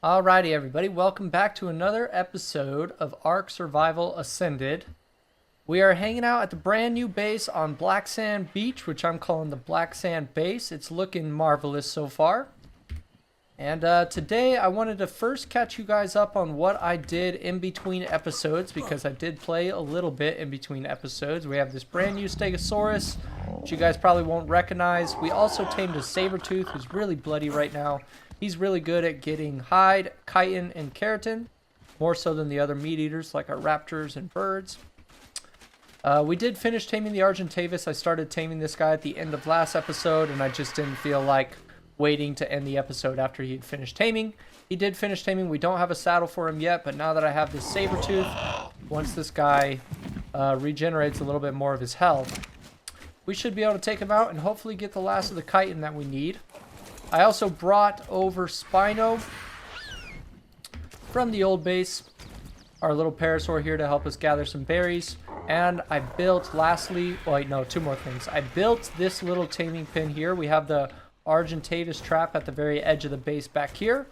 Alrighty, everybody, welcome back to another episode of Ark Survival Ascended. We are hanging out at the brand new base on Black Sand Beach, which I'm calling the Black Sand Base. It's looking marvelous so far. And today I wanted to first catch you guys up on what I did in between episodes, because I did play a little bit in between episodes. We have this brand new Stegosaurus, which you guys probably won't recognize. We also tamed a saber-tooth, who's really bloody right now. He's really good at getting hide, chitin, and keratin, more so than the other meat eaters like our raptors and birds. We did finish taming the Argentavis. I started taming this guy at the end of last episode, and I just didn't feel like waiting to end the episode after he'd finished taming. He did finish taming. We don't have a saddle for him yet, but now that I have this saber-tooth, once this guy regenerates a little bit more of his health, we should be able to take him out and hopefully get the last of the chitin that we need. I also brought over Spino from the old base, our little parasaur here, to help us gather some berries. And I built, lastly, wait, no, two more things. I built this little taming pin here. We have the Argentavis trap at the very edge of the base back here.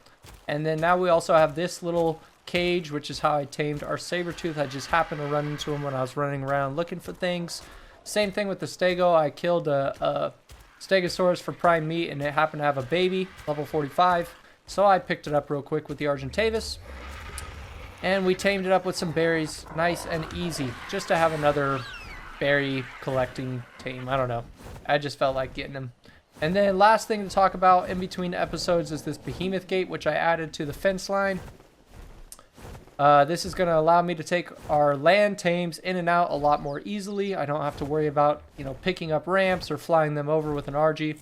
And then now we also have this little cage, which is how I tamed our saber-tooth. I just happened to run into him when I was running around looking for things. Same thing with the Stego. I killed a Stegosaurus for prime meat, and it happened to have a baby, level 45. So I picked it up real quick with the Argentavis. And we tamed it up with some berries, nice and easy, just to have another berry collecting tame. I don't know. I just felt like getting them. And then last thing to talk about in between episodes is this behemoth gate, which I added to the fence line. This is going to allow me to take our land tames in and out a lot more easily. I don't have to worry about, picking up ramps or flying them over with an RG.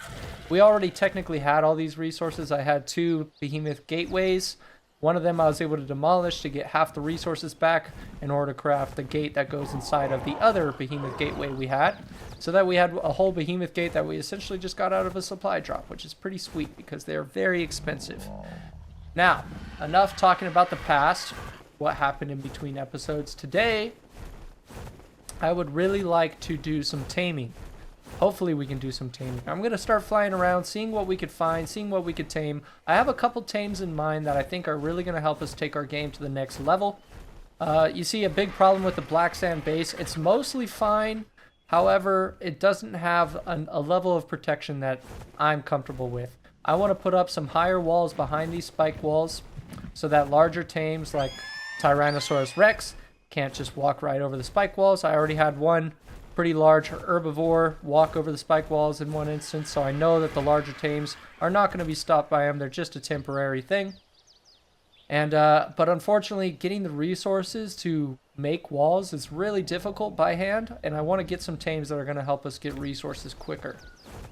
We already technically had all these resources. I had two behemoth gateways. One of them I was able to demolish to get half the resources back in order to craft the gate that goes inside of the other behemoth gateway we had. So that we had a whole behemoth gate that we essentially just got out of a supply drop, which is pretty sweet because they're very expensive. Now, enough talking about the past. What happened in between episodes. Today, I would really like to do some taming. Hopefully we can do some taming. I'm going to start flying around, seeing what we could find, seeing what we could tame. I have a couple tames in mind that I think are really going to help us take our game to the next level. You see a big problem with the Black Sand base. It's mostly fine. However, it doesn't have a level of protection that I'm comfortable with. I want to put up some higher walls behind these spike walls so that larger tames like Tyrannosaurus Rex can't just walk right over the spike walls. I already had one pretty large herbivore walk over the spike walls in one instance, so I know that the larger tames are not going to be stopped by them. They're just a temporary thing. And but unfortunately, getting the resources to make walls is really difficult by hand, and I want to get some tames that are going to help us get resources quicker.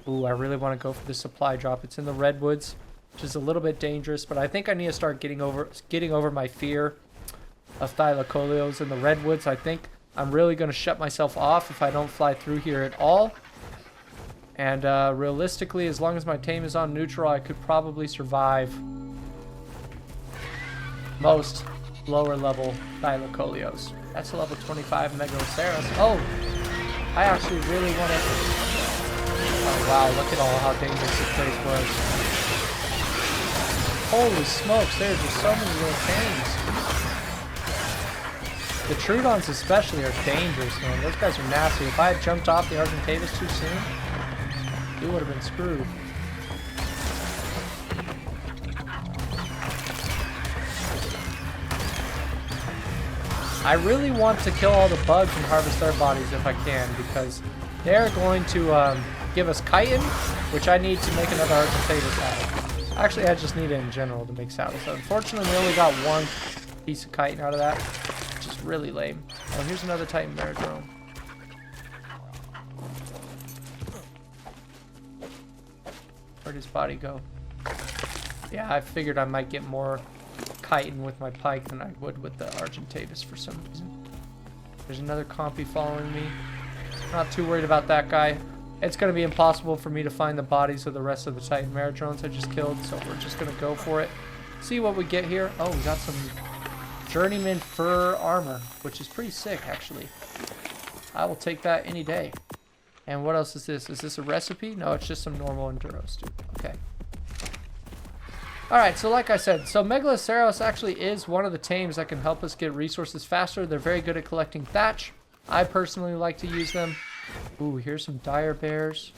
Ooh, I really want to go for the supply drop. It's in the redwoods, which is a little bit dangerous, but I think I need to start getting over my fear of thylacolios in the redwoods. I think I'm really going to shut myself off if I don't fly through here at all. And realistically, as long as my tame is on neutral, I could probably survive most lower level thylacolios. That's a level 25 Megaloceros. Oh, I actually really want to... Oh wow, look at all how dangerous this place was. Holy smokes, there's just so many little tames. The Troodons especially are dangerous, man. Those guys are nasty. If I had jumped off the Argentavis too soon, he would have been screwed. I really want to kill all the bugs and harvest their bodies if I can, because they're going to give us chitin, which I need to make another Argentavis saddle. Actually, I just need it in general to make saddles. So unfortunately, we only got one piece of chitin out of that. Really lame. Oh, here's another Titan Meridrome. Where'd his body go? Yeah, I figured I might get more chitin with my pike than I would with the Argentavis for some reason. There's another compy following me. Not too worried about that guy. It's going to be impossible for me to find the bodies of the rest of the Titan Meridromes I just killed, so we're just going to go for it. See what we get here. Oh, we got some Journeyman fur armor, which is pretty sick, actually. I will take that any day. And what else is this? Is this a recipe? No, it's just some normal enduro, dude. Okay. Alright, so like I said, so Megaloceros actually is one of the tames that can help us get resources faster. They're very good at collecting thatch. I personally like to use them. Ooh, here's some dire bears.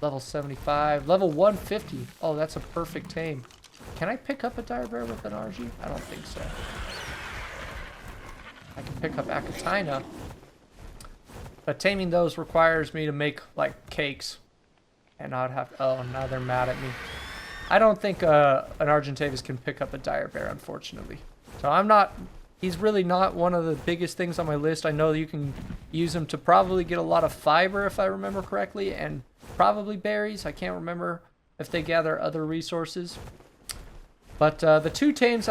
Level 75. Level 150. Oh, that's a perfect tame. Can I pick up a dire bear with an RG? I don't think so. I can pick up Akatina. But taming those requires me to make, like, cakes. And not have... Oh, now they're mad at me. I don't think an Argentavis can pick up a dire bear, unfortunately. So I'm not... He's really not one of the biggest things on my list. I know you can use him to probably get a lot of fiber, if I remember correctly, and probably berries. I can't remember if they gather other resources. But the three tames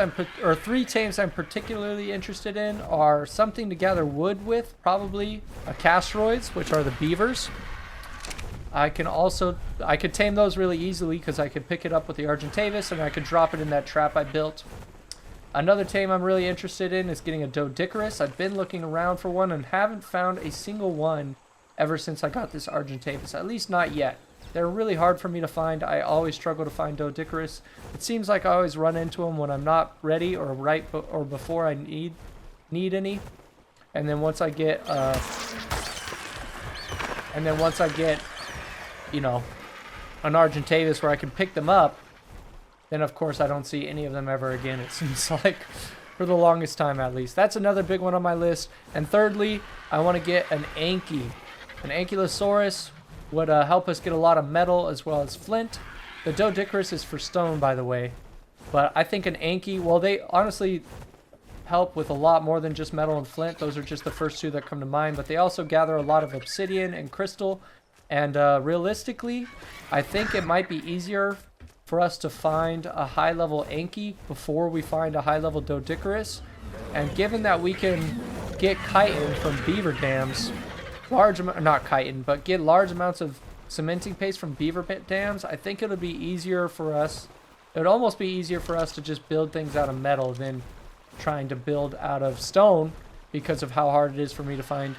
I'm particularly interested in are something to gather wood with, probably castroids, which are the beavers. I could tame those really easily because I could pick it up with the Argentavis and I could drop it in that trap I built. Another tame I'm really interested in is getting a Doedicurus. I've been looking around for one and haven't found a single one ever since I got this Argentavis, at least not yet. They're really hard for me to find. I always struggle to find Doedicurus. It seems like I always run into them when I'm not ready or or before I need any. And then once I get you know, an Argentavis where I can pick them up, then of course I don't see any of them ever again, it seems like, for the longest time at least. That's another big one on my list. And thirdly, I want to get an Anky. An Ankylosaurus would help us get a lot of metal as well as flint. The Doedicurus is for stone, by the way. But I think an Anky, well, they honestly help with a lot more than just metal and flint. Those are just the first two that come to mind. But they also gather a lot of obsidian and crystal. And realistically, I think it might be easier for us to find a high-level Anky before we find a high-level Doedicurus. And given that we can get chitin from beaver dams, get large amounts of cementing paste from beaver dams, I think it'll be easier for us. It would almost be easier for us to just build things out of metal than trying to build out of stone because of how hard it is for me to find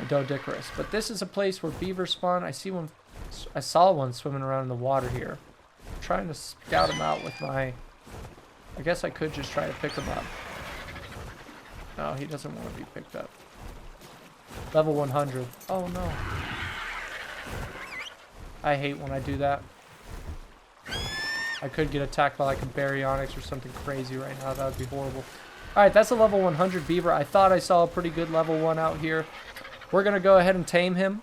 a Doedicurus. But this is a place where beavers spawn. I saw one swimming around in the water here. I'm trying to scout him out with my... I guess I could just try to pick him up. No, he doesn't want to be picked up. Level 100. Oh no. I hate when I do that. I could get attacked by like a baryonyx or something crazy right now. That would be horrible. Alright, that's a level 100 beaver. I thought I saw a pretty good level 1 out here. We're going to go ahead and tame him,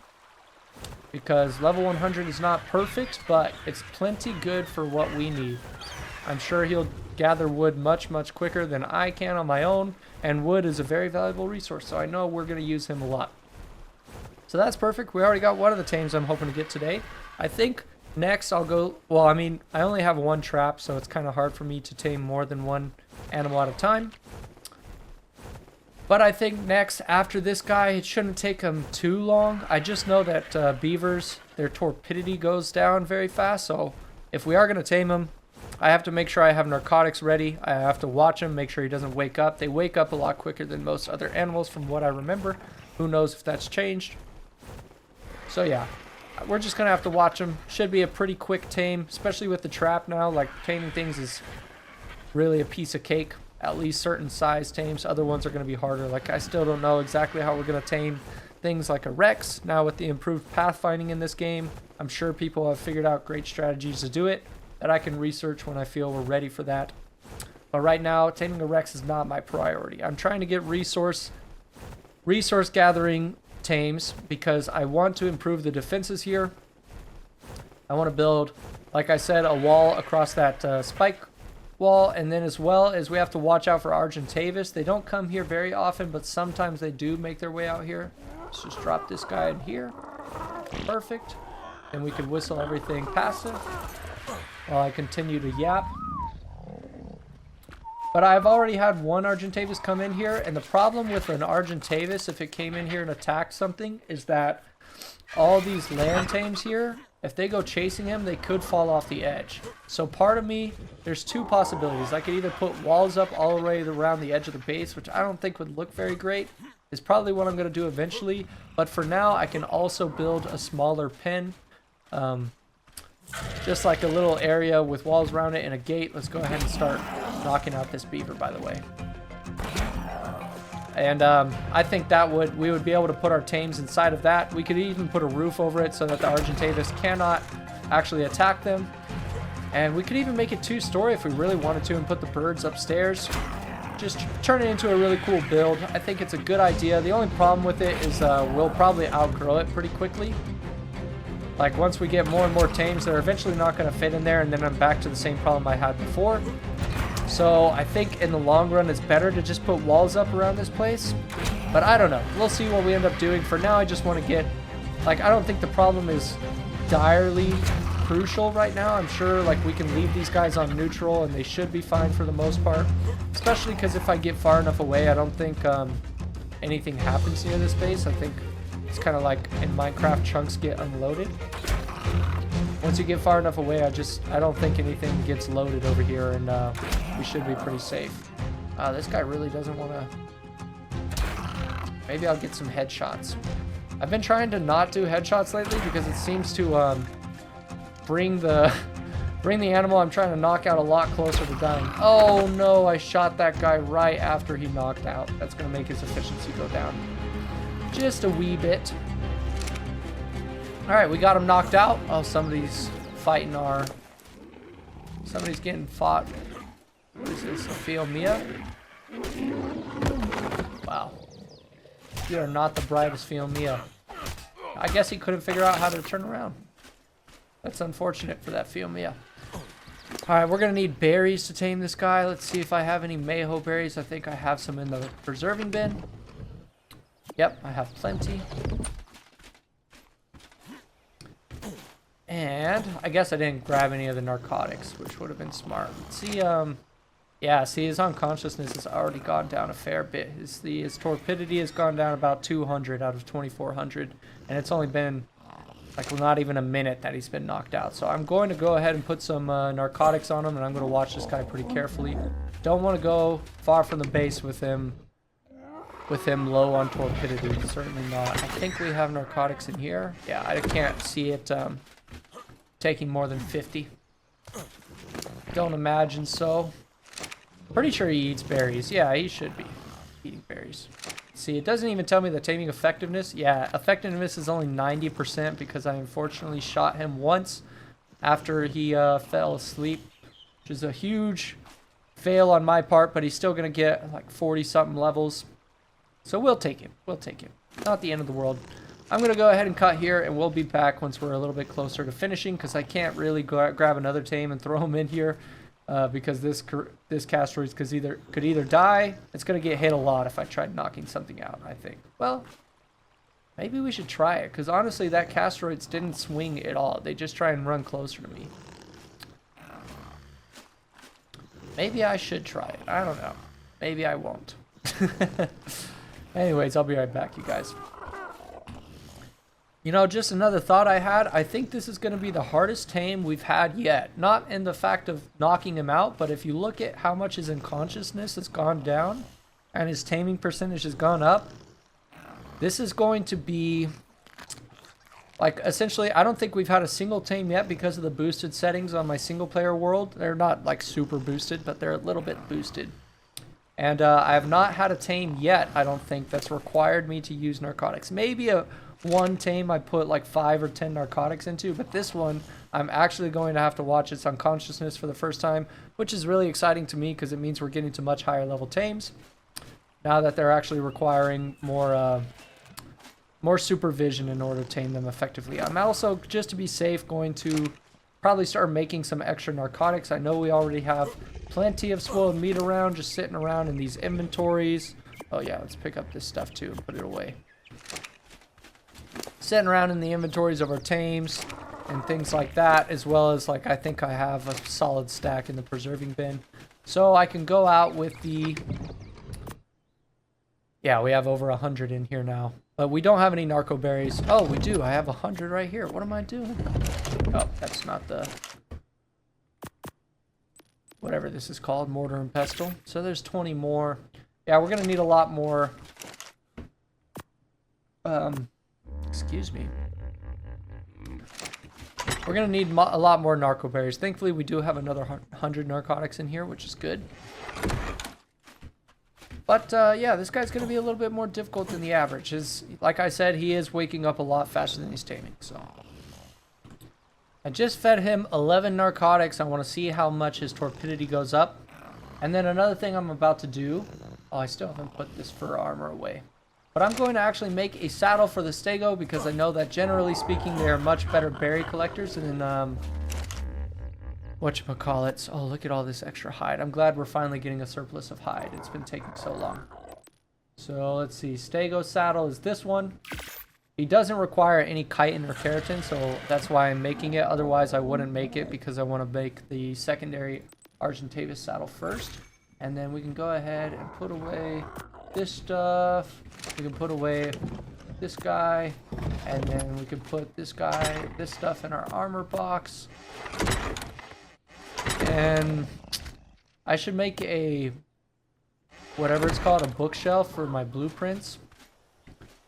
because level 100 is not perfect, but it's plenty good for what we need. I'm sure he'll gather wood much, much quicker than I can on my own, and wood is a very valuable resource, so I know we're going to use him a lot. So that's perfect. We already got one of the tames I'm hoping to get today. I think next I'll go... Well, I mean, I only have one trap, so it's kind of hard for me to tame more than one animal at a time. But I think next, after this guy, it shouldn't take him too long. I just know that beavers, their torpidity goes down very fast. So if we are going to tame him, I have to make sure I have narcotics ready. I have to watch him, make sure he doesn't wake up. They wake up a lot quicker than most other animals from what I remember. Who knows if that's changed. So yeah, we're just going to have to watch him. Should be a pretty quick tame, especially with the trap now. Like, taming things is really a piece of cake. At least certain size tames. Other ones are going to be harder. Like, I still don't know exactly how we're going to tame things like a Rex. Now with the improved pathfinding in this game, I'm sure people have figured out great strategies to do it that I can research when I feel we're ready for that. But right now, taming a Rex is not my priority. I'm trying to get resource gathering tames because I want to improve the defenses here. I want to build, like I said, a wall across that spike wall, and then as well as we have to watch out for Argentavis. They don't come here very often, but sometimes they do make their way out here. Let's just drop this guy in here. Perfect. And we can whistle everything passive while I continue to yap. But I've already had one Argentavis come in here, and the problem with an Argentavis, if it came in here and attacked something, is that all these land tames here, if they go chasing him, they could fall off the edge. So part of me, there's two possibilities. I could either put walls up all the way around the edge of the base, which I don't think would look very great. It's probably what I'm going to do eventually. But for now, I can also build a smaller pen just like a little area with walls around it and a gate. Let's go ahead and start knocking out this beaver, by the way. And I think that we would be able to put our tames inside of that. We could even put a roof over it so that the Argentavis cannot actually attack them. And we could even make it 2-story if we really wanted to and put the birds upstairs. Just turn it into a really cool build. I think it's a good idea. The only problem with it is we'll probably outgrow it pretty quickly. Like once we get more and more tames, they're eventually not going to fit in there, and then I'm back to the same problem I had before. So I think in the long run it's better to just put walls up around this place. But I don't know. We'll see what we end up doing. For now, I just want to get... Like, I don't think the problem is direly crucial right now. I'm sure like we can leave these guys on neutral and they should be fine for the most part. Especially because if I get far enough away, I don't think anything happens near this base. I think it's kind of like in Minecraft, chunks get unloaded. Once you get far enough away, I don't think anything gets loaded over here, and we should be pretty safe. This guy really doesn't want to... Maybe I'll get some headshots. I've been trying to not do headshots lately because it seems to bring the animal I'm trying to knock out a lot closer to dying. Oh no, I shot that guy right after he knocked out. That's going to make his efficiency go down just a wee bit. Alright, we got him knocked out. Oh, somebody's fighting our... Somebody's getting fought. What is this? A Fiomia? Wow. You are not the brightest Fiomia. I guess he couldn't figure out how to turn around. That's unfortunate for that Fiomia. Alright, we're going to need berries to tame this guy. Let's see if I have any Mayho berries. I think I have some in the preserving bin. Yep, I have plenty. And I guess I didn't grab any of the narcotics, which would have been smart. Let's see, yeah, see, his unconsciousness has already gone down a fair bit. His torpidity has gone down about 200 out of 2,400, and it's only been like not even a minute that he's been knocked out. So I'm going to go ahead and put some narcotics on him, and I'm going to watch this guy pretty carefully. Don't want to go far from the base with him low on torpidity. Certainly not. I think we have narcotics in here. Yeah, I can't see it taking more than 50. Don't imagine so. Pretty sure he eats berries. Yeah, he should be eating berries. See, it doesn't even tell me the taming effectiveness. Yeah, effectiveness is only 90% because I unfortunately shot him once after he fell asleep, which is a huge fail on my part, but he's still going to get like 40-something levels. So we'll take him. We'll take him. Not the end of the world. I'm going to go ahead and cut here, and we'll be back once we're a little bit closer to finishing, because I can't really grab another tame and throw him in here, because this Castroid could either die. It's going to get hit a lot if I tried knocking something out, I think. Well, maybe we should try it, because honestly, that Castroids didn't swing at all. They just try and run closer to me. Maybe I should try it. I don't know. Maybe I won't. Anyways, I'll be right back, you guys. You know, just another thought I had. I think this is going to be the hardest tame we've had yet. Not in the fact of knocking him out, but if you look at how much his unconsciousness has gone down and his taming percentage has gone up, this is going to be... Like, essentially, I don't think we've had a single tame yet because of the boosted settings on my single-player world. They're not, like, super boosted, but they're a little bit boosted. And I have not had a tame yet, I don't think, that's required me to use narcotics. Maybe one tame I put like 5 or 10 narcotics into, but this one I'm actually going to have to watch its unconsciousness for the first time, which is really exciting to me because it means we're getting to much higher level tames now that they're actually requiring more supervision in order to tame them effectively. I'm also, just to be safe, going to probably start making some extra narcotics. I know we already have plenty of spoiled meat around, just sitting around in these inventories. Oh yeah, let's pick up this stuff too and put it away. Sitting around in the inventories of our tames and things like that, as well as, like, I think I have a solid stack in the preserving bin. So I can go out with the... Yeah, we have over 100 in here now. But we don't have any narco berries. Oh, we do. I have 100 right here. What am I doing? Oh, that's not the... Whatever this is called, mortar and pestle. So there's 20 more. Yeah, we're going to need a lot more... Excuse me. We're We're going to need a lot more narco berries. Thankfully, we do have another 100 narcotics in here, which is good. But, yeah, this guy's going to be a little bit more difficult than the average. Like I said, he is waking up a lot faster than he's taming, so... I just fed him 11 narcotics. I want to see how much his torpidity goes up. And then another thing I'm about to do... Oh, I still haven't put this fur armor away. But I'm going to actually make a saddle for the stego because I know that generally speaking, they are much better berry collectors than, whatchamacallits. Oh, look at all this extra hide. I'm glad we're finally getting a surplus of hide. It's been taking so long. So, let's see. Stego saddle is this one. He doesn't require any chitin or keratin, so that's why I'm making it. Otherwise, I wouldn't make it because I want to make the secondary Argentavis saddle first. And then we can go ahead and put away this stuff. We can put away this guy. And then we can put this guy, this stuff in our armor box. And I should make a, whatever it's called, a bookshelf for my blueprints.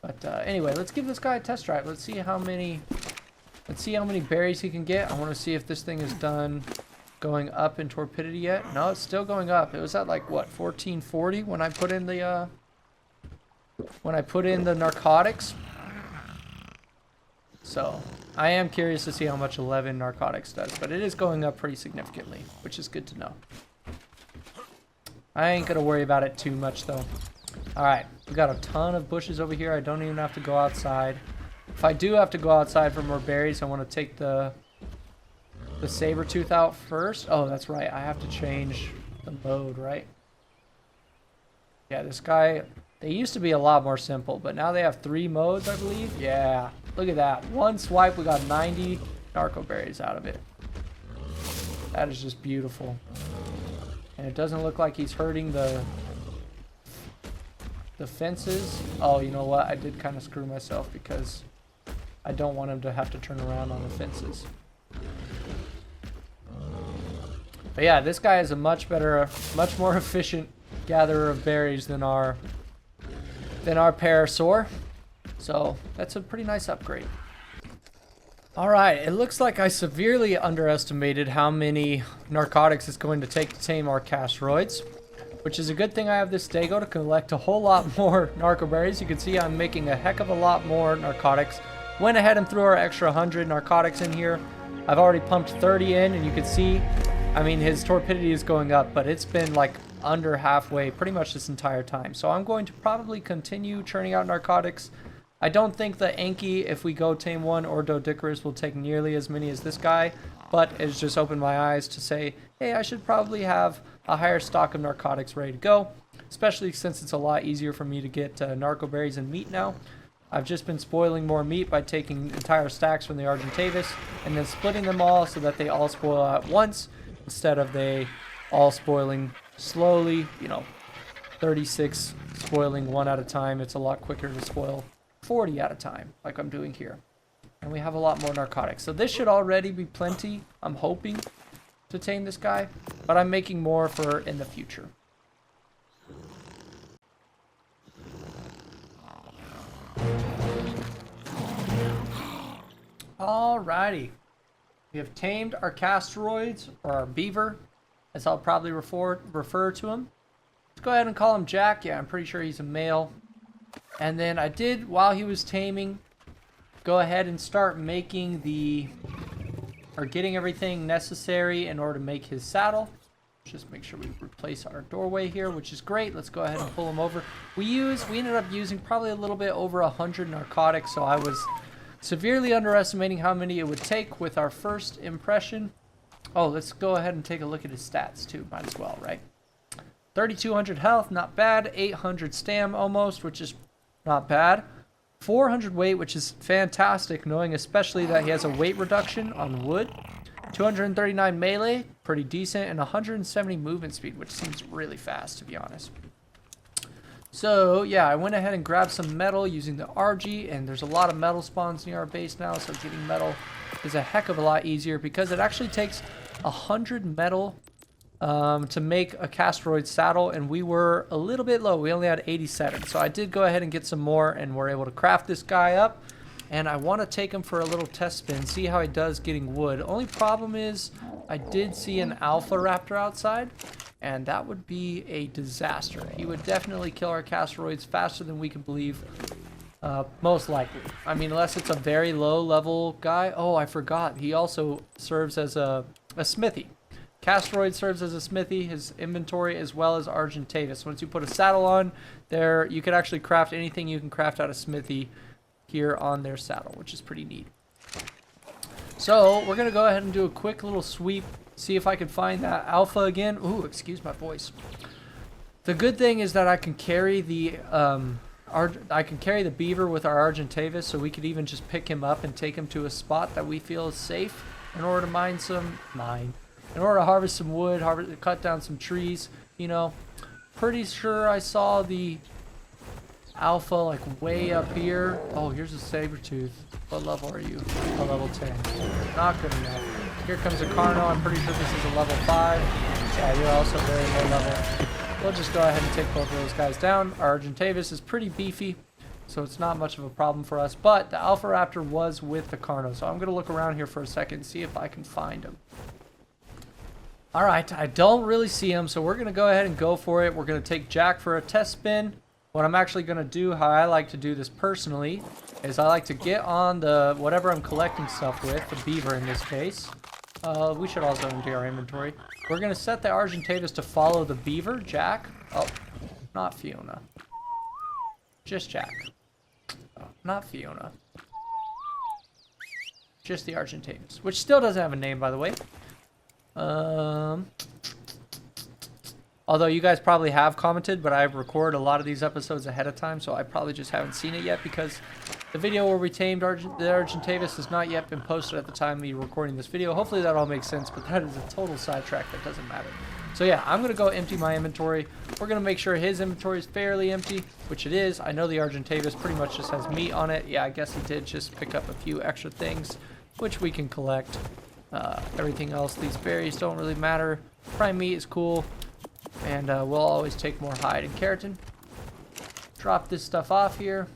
But anyway, let's give this guy a test drive. Let's see how many berries he can get. I want to see if this thing is done going up in torpidity yet. No, it's still going up. It was at like what, 1440 when I put in the narcotics. So I am curious to see how much 11 narcotics does, but it is going up pretty significantly, which is good to know. I ain't gonna worry about it too much though. Alright, we got a ton of bushes over here. I don't even have to go outside. If I do have to go outside for more berries, I want to take the saber tooth out first. Oh, that's right. I have to change the mode, right? Yeah, this guy, they used to be a lot more simple, but now they have 3 modes, I believe. Yeah, look at that. One swipe, we got 90 narco berries out of it. That is just beautiful. And it doesn't look like he's hurting the fences. Oh, you know what? I did kind of screw myself because I don't want him to have to turn around on the fences. But yeah, this guy is a much more efficient gatherer of berries than our parasaur. So that's a pretty nice upgrade. Alright, it looks like I severely underestimated how many narcotics it's going to take to tame our castroids. Which is a good thing I have this stego to collect a whole lot more narco berries. You can see I'm making a heck of a lot more narcotics. Went ahead and threw our extra 100 narcotics in here. I've already pumped 30 in, and you can see, I mean, his torpidity is going up, but it's been like under halfway pretty much this entire time. So I'm going to probably continue churning out narcotics. I don't think the Anki, if we go tame one, or Doedicurus will take nearly as many as this guy, but it's just opened my eyes to say, hey, I should probably have a higher stock of narcotics ready to go, especially since it's a lot easier for me to get narco berries and meat now. I've just been spoiling more meat by taking entire stacks from the Argentavis and then splitting them all so that they all spoil at once instead of they all spoiling slowly, you know, 36 spoiling one at a time. It's a lot quicker to spoil 40 at a time like I'm doing here. And we have a lot more narcotics. So this should already be plenty, I'm hoping, to tame this guy. But I'm making more for in the future. Alrighty. We have tamed our castroids, or our beaver, as I'll probably refer to him. Let's go ahead and call him Jack. Yeah, I'm pretty sure he's a male. And then I did, while he was taming, go ahead and start making getting everything necessary in order to make his saddle. Just make sure we replace our doorway here, which is great. Let's go ahead and pull him over. We ended up using probably a little bit over 100 narcotics, so I was severely underestimating how many it would take with our first impression. Oh, let's go ahead and take a look at his stats too. Might as well, right? 3,200 health, not bad. 800 stam almost, which is not bad. 400 weight, which is fantastic, knowing especially that he has a weight reduction on wood. 239 melee, pretty decent, and 170 movement speed, which seems really fast, to be honest. So, yeah, I went ahead and grabbed some metal using the RG, and there's a lot of metal spawns near our base now, so getting metal is a heck of a lot easier because it actually takes 100 metal to make a castroid saddle, and we were a little bit low. We only had 87, so I did go ahead and get some more, and we're able to craft this guy up. And I want to take him for a little test spin, see how he does getting wood. Only problem is I did see an alpha raptor outside, and that would be a disaster. He would definitely kill our Castoroids faster than we can believe. Most likely. I mean, unless it's a very low level guy. Oh, I forgot. He also serves as a smithy. Castoroid serves as a smithy, his inventory, as well as Argentavis. Once you put a saddle on there, you can actually craft anything you can craft out of smithy here on their saddle, which is pretty neat. So we're going to go ahead and do a quick little sweep, see if I can find that alpha again. Ooh, excuse my voice. The good thing is that I can carry the beaver with our Argentavis, so we could even just pick him up and take him to a spot that we feel is safe in order to in order to harvest some wood, cut down some trees, you know. Pretty sure I saw the alpha like way up here. Oh, here's a saber-tooth. What level are you? Oh, level 10. Not good enough. Here comes a Carno. I'm pretty sure this is a level 5. Yeah, you're also very low level. We'll just go ahead and take both of those guys down. Our Argentavis is pretty beefy, so it's not much of a problem for us. But the Alpha Raptor was with the Carno, so I'm going to look around here for a second and see if I can find him. Alright, I don't really see him, so we're going to go ahead and go for it. We're going to take Jack for a test spin. What I'm actually going to do, how I like to do this personally, is I like to get on the whatever I'm collecting stuff with, the beaver in this case. We should also empty our inventory. We're going to set the Argentavis to follow the beaver, Jack. Oh, not Fiona. Just Jack. Oh, not Fiona. Just the Argentavis, which still doesn't have a name, by the way. Although you guys probably have commented, but I record a lot of these episodes ahead of time, so I probably just haven't seen it yet because the video where we tamed the Argentavis has not yet been posted at the time of me recording this video. Hopefully that all makes sense, but that is a total sidetrack that doesn't matter. So yeah, I'm going to go empty my inventory. We're going to make sure his inventory is fairly empty, which it is. I know the Argentavis pretty much just has meat on it. Yeah, I guess he did just pick up a few extra things, which we can collect. Everything else, these berries don't really matter. Prime meat is cool. And we'll always take more hide and keratin. Drop this stuff off here.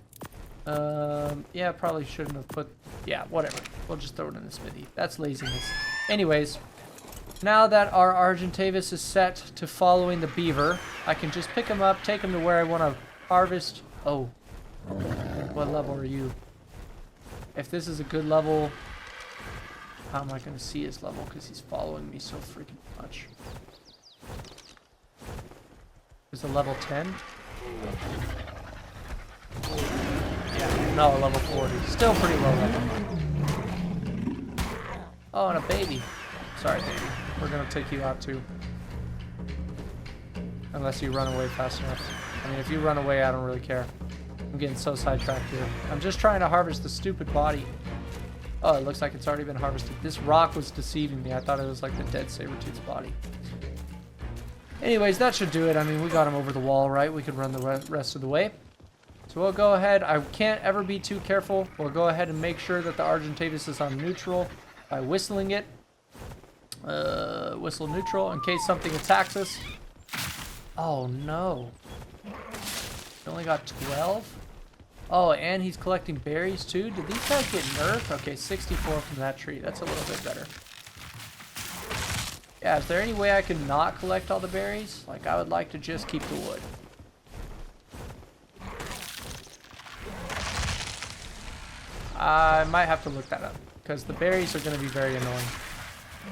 Yeah, probably shouldn't have put... Yeah, whatever. We'll just throw it in the smithy. That's laziness. Anyways, now that our Argentavis is set to following the beaver, I can just pick him up, take him to where I want to harvest. Oh. What level are you? If this is a good level... How am I going to see his level? Because he's following me so freaking much. Is it level 10? Yeah, no, level 40. Still pretty low level. Oh, and a baby. Sorry, baby. We're going to take you out too. Unless you run away fast enough. I mean, if you run away, I don't really care. I'm getting so sidetracked here. I'm just trying to harvest the stupid body. Oh, it looks like it's already been harvested. This rock was deceiving me. I thought it was like the dead saber-tooth's body. Anyways, that should do it. I mean, we got him over the wall, right? We could run the rest of the way. So we'll go ahead. I can't ever be too careful. We'll go ahead and make sure that the Argentavis is on neutral by whistling it. Whistle neutral in case something attacks us. Oh, no. We only got 12? Oh, and he's collecting berries too? Did these guys get nerfed? Okay, 64 from that tree. That's a little bit better. Yeah, is there any way I can not collect all the berries? Like, I would like to just keep the wood. I might have to look that up, because the berries are going to be very annoying.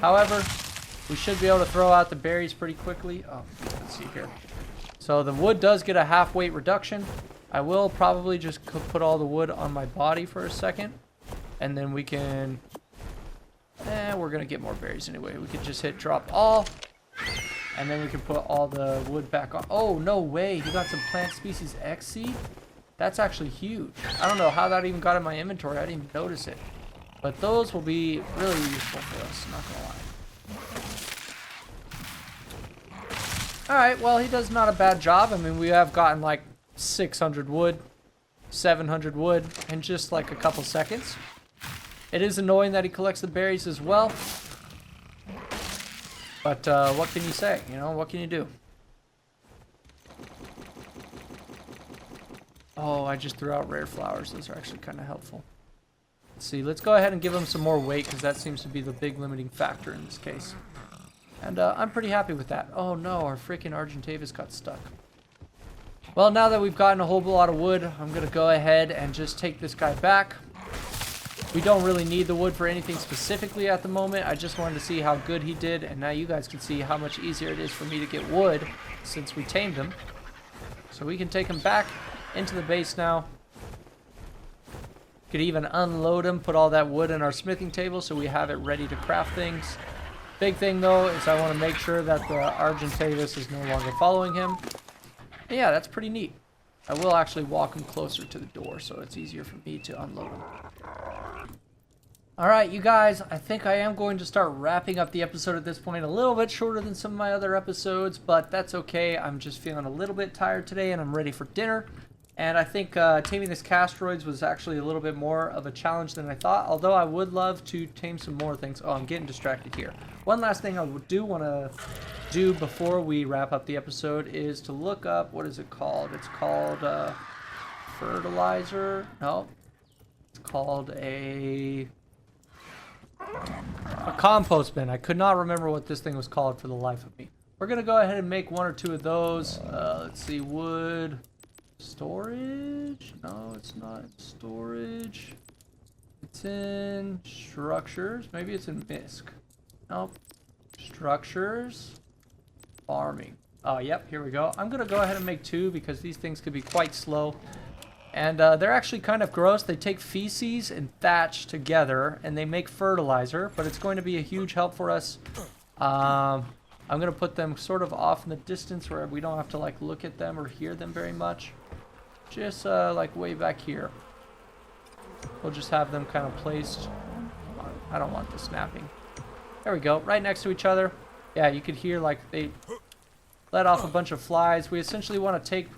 However, we should be able to throw out the berries pretty quickly. Oh, let's see here. So the wood does get a half weight reduction. I will probably just put all the wood on my body for a second. And then we can... we're going to get more berries anyway. We can just hit drop all. And then we can put all the wood back on. Oh, no way. He got some plant species X seed? That's actually huge. I don't know how that even got in my inventory. I didn't even notice it. But those will be really useful for us. Not going to lie. Alright, well, he does not a bad job. I mean, we have gotten like 600 wood, 700 wood in just like a couple seconds. It is annoying that he collects the berries as well. But what can you say? You know, what can you do? Oh, I just threw out rare flowers. Those are actually kind of helpful. Let's see, let's go ahead and give him some more weight because that seems to be the big limiting factor in this case. And I'm pretty happy with that. Oh no, our freaking Argentavis got stuck. Well, now that we've gotten a whole lot of wood, I'm going to go ahead and just take this guy back. We don't really need the wood for anything specifically at the moment. I just wanted to see how good he did, and now you guys can see how much easier it is for me to get wood since we tamed him. So we can take him back into the base now. Could even unload him, put all that wood in our smithing table so we have it ready to craft things. Big thing though is I want to make sure that the Argentavis is no longer following him. And yeah, that's pretty neat. I will actually walk him closer to the door so it's easier for me to unload him. Alright, you guys, I think I am going to start wrapping up the episode at this point. A little bit shorter than some of my other episodes, but that's okay. I'm just feeling a little bit tired today and I'm ready for dinner. And I think taming this Castroids was actually a little bit more of a challenge than I thought, although I would love to tame some more things. Oh, I'm getting distracted here. One last thing I do want to do before we wrap up the episode is to look up, what is it called? It's called fertilizer. No, it's called a compost bin. I could not remember what this thing was called for the life of me. We're going to go ahead and make 1 or 2 of those. Let's see, wood... Storage? No, it's not storage. It's in structures. Maybe it's in MISC. Nope. Structures. Farming. Oh, yep, here we go. I'm going to go ahead and make 2 because these things could be quite slow. And they're actually kind of gross. They take feces and thatch together and they make fertilizer, but it's going to be a huge help for us. I'm going to put them sort of off in the distance where we don't have to like look at them or hear them very much. Just like way back here. We'll just have them kind of placed. I don't want the snapping. There we go, right next to each other. Yeah, you could hear like they let off a bunch of flies. We essentially want to take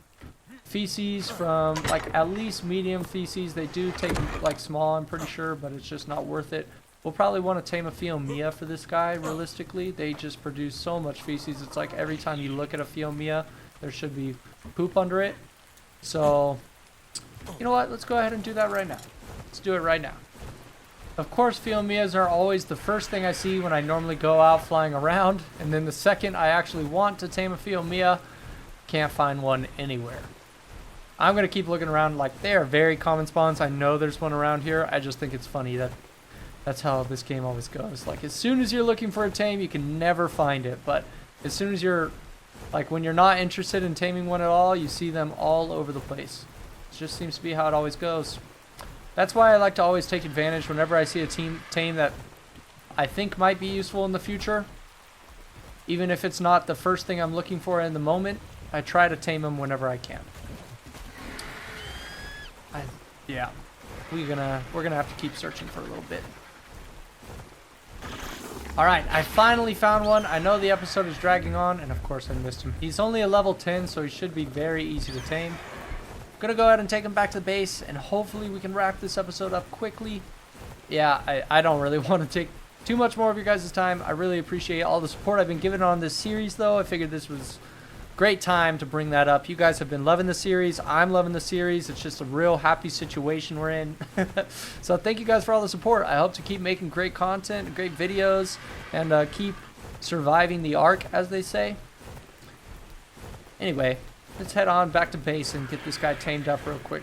feces from like at least medium feces. They do take like small, I'm pretty sure, but it's just not worth it. We'll probably want to tame a Fiomia for this guy, realistically. They just produce so much feces. It's like every time you look at a Fiomia, there should be poop under it. So, you know what? Let's go ahead and do that right now. Let's do it right now. Of course, Fiomias are always the first thing I see when I normally go out flying around. And then the second I actually want to tame a Fiomia, can't find one anywhere. I'm going to keep looking around. Like, they are very common spawns. I know there's one around here. I just think it's funny that that's how this game always goes. Like, as soon as you're looking for a tame, you can never find it. But as soon as you're, like, when you're not interested in taming one at all, you see them all over the place. It just seems to be how it always goes. That's why I like to always take advantage whenever I see a tame that I think might be useful in the future. Even if it's not the first thing I'm looking for in the moment, I try to tame them whenever I can. Yeah, we're gonna have to keep searching for a little bit. Alright, I finally found one. I know the episode is dragging on, and of course I missed him. He's only a level 10, so he should be very easy to tame. I'm gonna go ahead and take him back to the base, and hopefully we can wrap this episode up quickly. Yeah, I don't really want to take too much more of your guys' time. I really appreciate all the support I've been given on this series, though. I figured this was great time to bring that up. You guys have been loving the series. I'm loving the series. It's just a real happy situation we're in. So thank you guys for all the support. I hope to keep making great content, great videos, and keep surviving the arc, as they say. Anyway, let's head on back to base and get this guy tamed up real quick.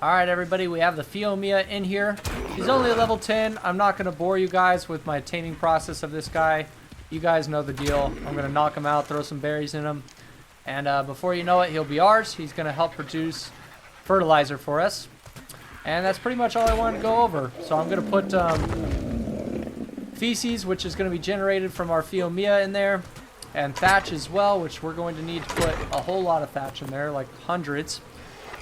Alright everybody, we have the Fiomia in here. He's only a level 10. I'm not going to bore you guys with my taming process of this guy. You guys know the deal. I'm going to knock him out, throw some berries in him. And before you know it, he'll be ours. He's going to help produce fertilizer for us. And that's pretty much all I wanted to go over. So I'm going to put feces, which is going to be generated from our Fiomia in there. And thatch as well, which we're going to need to put a whole lot of thatch in there, like hundreds.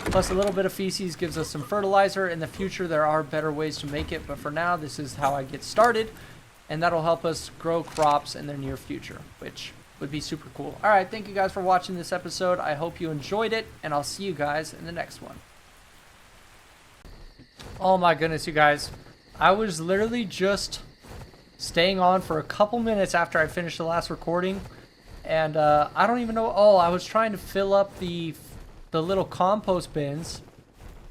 Plus a little bit of feces gives us some fertilizer. In the future, there are better ways to make it. But for now, this is how I get started. And that'll help us grow crops in the near future, which would be super cool. All right, thank you guys for watching this episode. I hope you enjoyed it, and I'll see you guys in the next one. Oh my goodness, you guys. I was literally just staying on for a couple minutes after I finished the last recording. And I don't even know. Oh, I was trying to fill up the little compost bins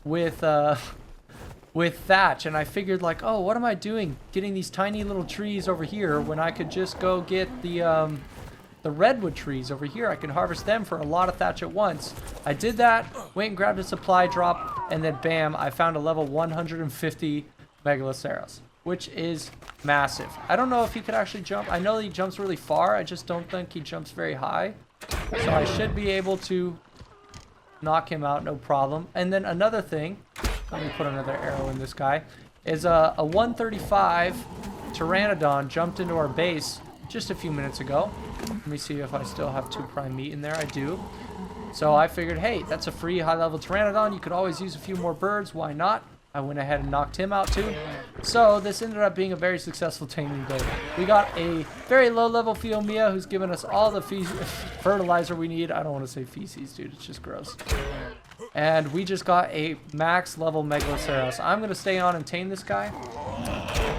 with with thatch, and I figured like, oh, what am I doing getting these tiny little trees over here when I could just go get the redwood trees over here. I can harvest them for a lot of thatch at once. I did that, went and grabbed a supply drop, and then bam, I found a level 150 Megaloceros, which is massive. I don't know if he could actually jump. I know he jumps really far. I just don't think he jumps very high. So I should be able to knock him out, no problem. And then another thing, let me put another arrow in this guy, is a 135 Pteranodon jumped into our base just a few minutes ago. Let me see if I still have 2 prime meat in there. I do. So I figured, hey, that's a free high-level Pteranodon. You could always use a few more birds. Why not? I went ahead and knocked him out too. So this ended up being a very successful taming day. We got a very low-level Phiomia who's given us all the fertilizer we need. I don't want to say feces, dude. It's just gross. And we just got a max level Megaloceros. I'm going to stay on and tame this guy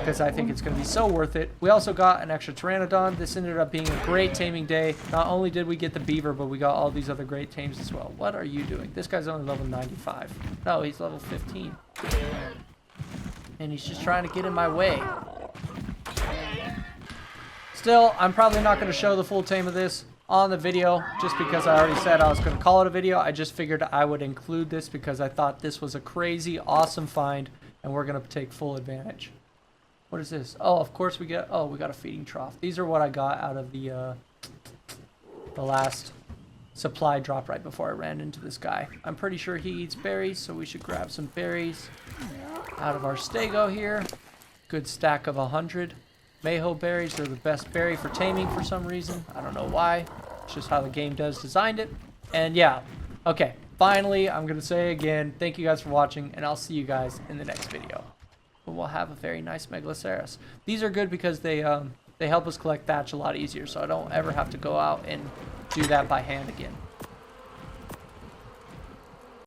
because I think it's going to be so worth it. We also got an extra Pteranodon. This ended up being a great taming day. Not only did we get the Beaver, but we got all these other great tames as well. What are you doing? This guy's only level 95. No, he's level 15. And he's just trying to get in my way. Still, I'm probably not going to show the full tame of this on the video just because I already said I was going to call it a video. I just figured I would include this because I thought this was a crazy, awesome find, and we're going to take full advantage. What is this? Oh, of course we got a feeding trough. These are what I got out of the last supply drop right before I ran into this guy. I'm pretty sure he eats berries, so we should grab some berries out of our stego here. Good stack of 100. Mayho berries are the best berry for taming for some reason. I don't know why. It's just how the game designed it. And yeah, okay. Finally, I'm going to say again, thank you guys for watching, and I'll see you guys in the next video. But we'll have a very nice Megaloceros. These are good because they help us collect thatch a lot easier, so I don't ever have to go out and do that by hand again.